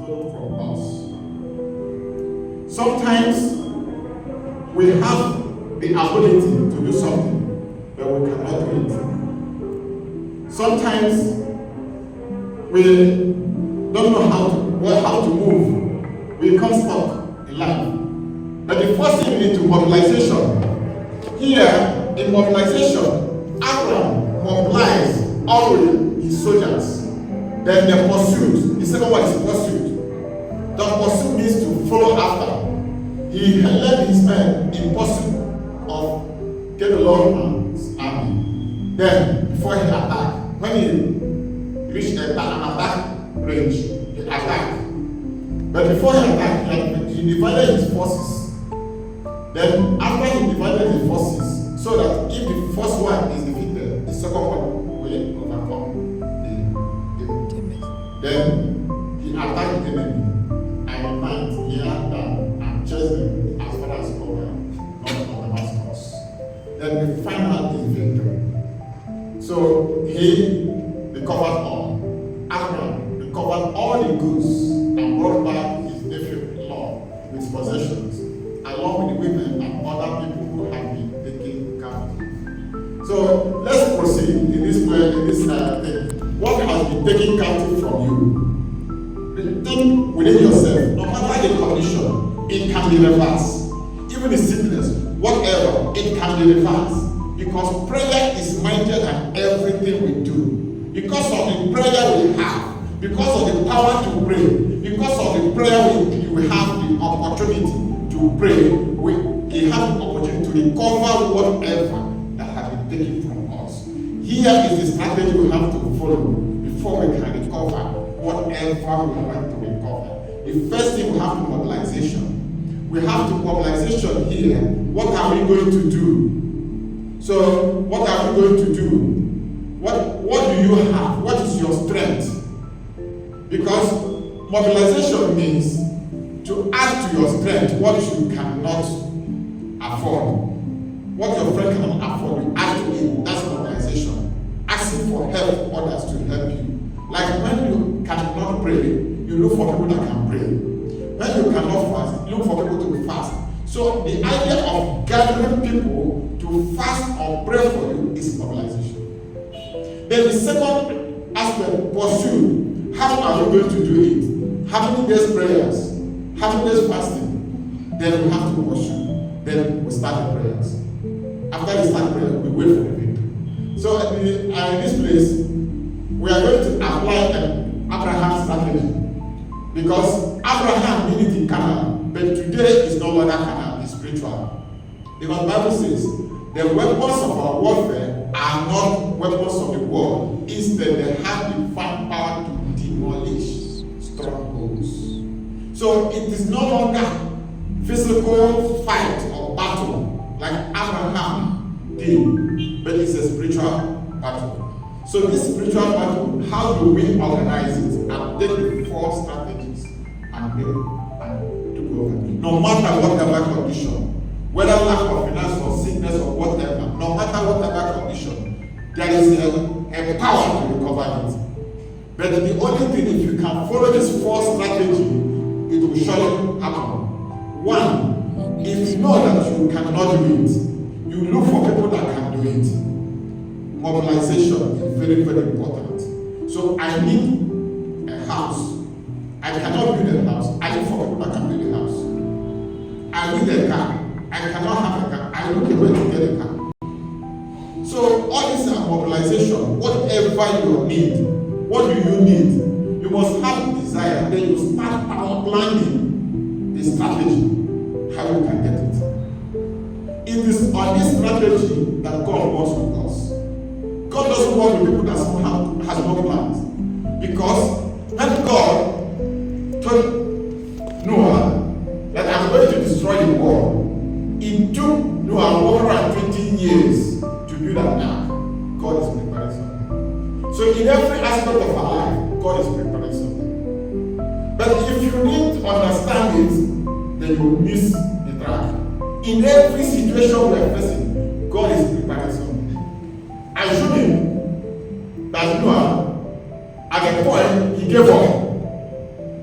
stolen from us. Sometimes we have the ability to do something, but we cannot do it. Sometimes we don't know how to move. We become stuck in life. But the first thing we need to mobilization. Here, in mobilization, Abraham mobilized all his soldiers. Then the pursuit. The second one is pursuit. The pursuit means to follow after. He led his men in pursuit of Kedolor's army. Then, before he attacked, when he reached an attack range, he attacked. But before he attacked, he divided his forces. Then, after he divided his forces, so that if the first one is defeated, the second one will overcome the enemy. Then, he attacked the enemy. And at night, he had them and chased them as far as over Damascus. Then the final is victory. So he recovered all. Abraham recovered all the goods and brought back his nephew Lot with possessions, along with the women and other people who had been taken captive. So let's proceed in this way, in this thing. What has been taken captive from you? Think within yourself, no matter the condition, it can be reversed. Even the sickness, whatever, it can be reversed. Because prayer is mightier than everything we do. Because of the prayer we have, because of the power to pray, because of the prayer we have the opportunity to pray, we have the opportunity to recover whatever that has been taken from us. Here is the strategy we have to follow before we can recover whatever we want to recover. The first thing we have to mobilization. We have to mobilization here. What are we going to do? So, what are we going to do? What do you have? What is your strength? Because mobilization means to add to your strength what you cannot afford. What your friend cannot afford, you add to it. That's mobilization. Asking for help others to help you. Like when you cannot pray, you look for people that can pray. When you cannot fast, look for people to fast. So the idea of gathering people to fast or pray for you is mobilization. Then the second aspect, pursue. How are we going to do it? How many days prayers? How many days fasting? Then we have to pursue. Then we start the prayers. After we start prayer, we wait for the victory. So in this place, we are going to apply Abraham's strategy. Because Abraham did it in Canaan, but today is no longer Canaan, it's spiritual. Because the Bible says, the weapons of our warfare are not weapons of the world. Instead, they have the power to demolish strongholds. So it is no longer physical fight or battle like Abraham did, but it's a spiritual battle. So this spiritual battle, how do we organize it and take the 4 strategies and to go over? No matter whatever condition, whether lack of finance or sickness or whatever, no matter whatever condition, there is a power to recover it. But the only thing, if you can follow this 4 strategy, it will surely happen. 1, if you know that you cannot do it, you look for people that can do it. Mobilization is very, very important. So I need a house. I cannot build a house. I look for people that can build a house. I need a car. I cannot have a car. I look a way to get a car. So all these are mobilization. Whatever you need, what do you need? You must have the desire. Then you start planning the strategy, how you can get it. It is on this strategy that God works with us. God doesn't work with people that has no plans. Because when God told Noah that I'm going to destroy the world, it took Noah 120 years to build an ark. God is preparing something. So in every aspect of our life, God is preparing something. But if you didn't understand it, then you will miss the track. In every situation we are facing, God is preparing something. Assuming that Noah, at a point, he gave up.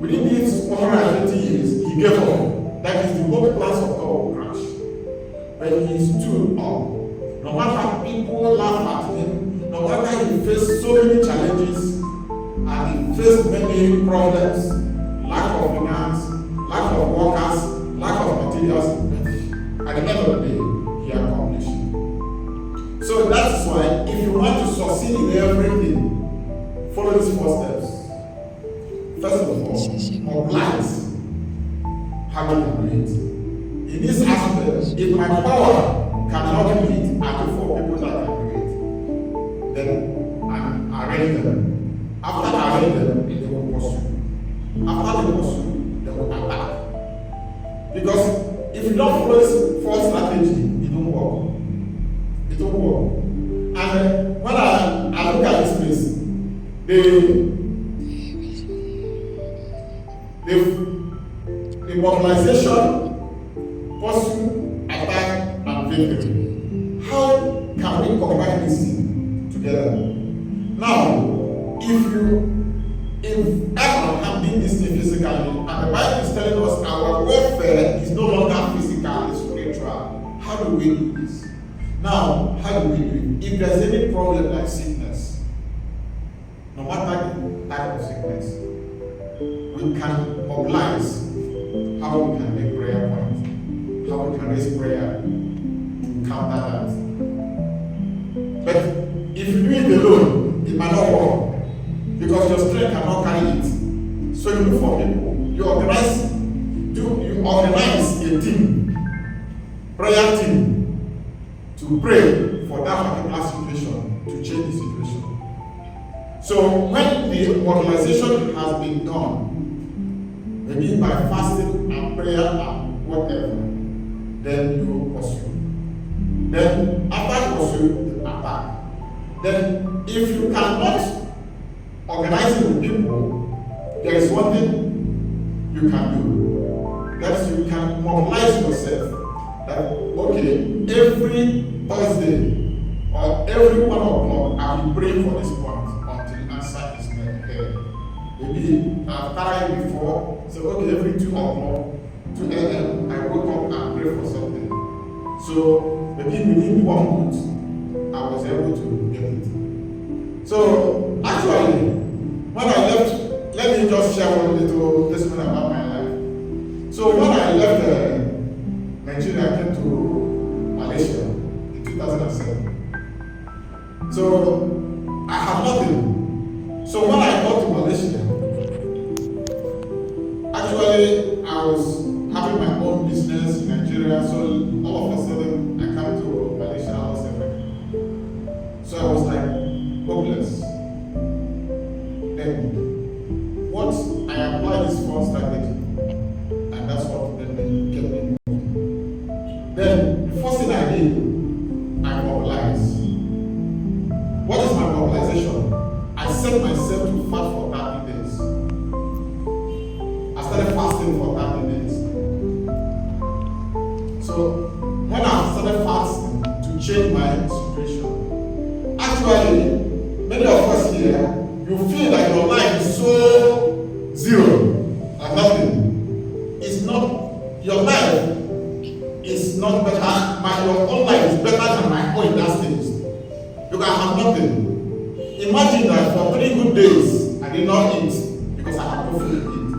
Within these 120 years, he gave up. That is, the whole plans of God will crash. But he stood up. No matter people laugh at him, no matter he faced so many challenges, and he faced many problems, lack of finance, lack of workers, lack of materials, but at the end of the day, he accomplished it. So that's why, if you want to succeed in everything, follow these 4 steps. First of all, mobilize how you can do it. In this aspect, if my power cannot do it, I look for people that can do it. Then I arrange them. After I arrange them, they will pursue. After they pursue, they will attack. Because if you don't follow this 4 strategy, it won't work. It won't work. And when I look at this place, the mobilization, pursue, attack, and victory. How can we combine these things together? Now, if Abraham did this thing physically, and the Bible is telling us our warfare is no longer physical, it's spiritual, how do we do this? Now, how do we do it? If there's any problem like sickness, no matter the type of sickness, we can mobilize how we can make prayer points, how we can raise prayer to counter that. But if you do it alone, it might not work because your strength cannot carry it. So you look for people. You organize a team, prayer team, to pray for that particular situation, to change the situation. So when the mobilization has been done, maybe by fasting and prayer and whatever, then you pursue. Then after you pursue, you attack. Then if you cannot organize it with people, there is one thing you can do. That is, you can mobilize yourself. That, okay, every Thursday or every 1 o'clock, I'll be praying for this point until answer is made. Maybe I've tried before, so okay, every 2 o'clock, 2 a.m., I wake up and pray for something. So maybe within 1 month, I was able to get it. So actually, when I left, let me just share one little testimony about my life. So when I left Nigeria, I came to Malaysia in 2007. So I had nothing. So when I got to Malaysia, actually I was having my own business in Nigeria. So all of a sudden I came to Malaysia, I was everything. So I was like hopeless. Then once I applied this 4 strategy, and that's what kept me moving. Then the first thing I did, I mobilized. What is my mobilization? I set myself to fast for 30 days. I started fasting for 30 days. So when I started fasting to change my situation, actually, many of us here, you feel like your life is so zero, like nothing. It's not, your life is not better, your own life is better than my own in that stage. Because I have nothing. Imagine that for 3 good days, I did not eat because I have no food to eat.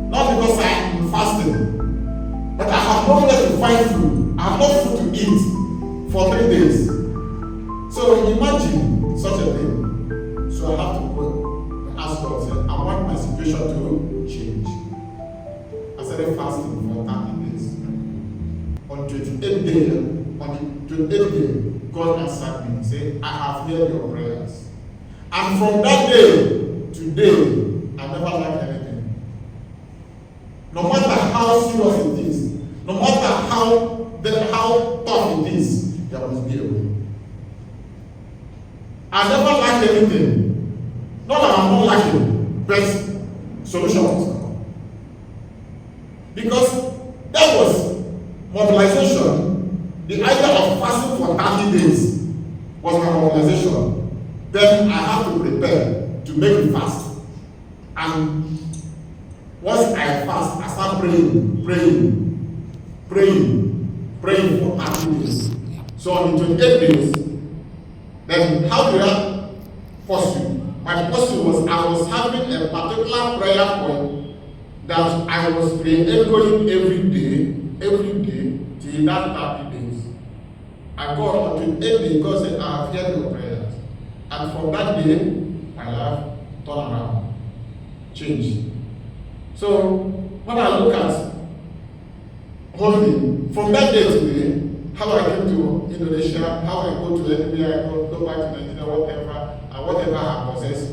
Not because I am fasting, but I have nowhere to find food. I have no food to eat for 3 days. So imagine such a thing. So I have to go and ask God, say, I want my situation to change. I started fasting for 30 days. On the 28th day, God answered me and said, I have heard your prayers. And from that day to today, I never lacked anything. No matter how serious it is, no matter how tough it is, there must be a way. I never lacked anything. Not that I'm not lacking, but solution was come. Because that was mobilization. The idea of fasting for 30 days was my mobilization. Then I have to prepare to make it fast. And Once I fast, I start praying for 30 days. So on the 28 days, then how do I pursue? My pursue was I was having a particular prayer point that I was re-echoing every day till that 30 days. And God, on the 8th day, God said, I have heard your prayers. And from that day, my life turned around, changed. So when I look at holding, from that day to today, how I came to Indonesia, how I go to Libya, I go back to Nigeria, whatever, and whatever I possess,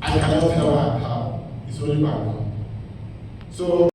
I cannot tell how. It's only by God. So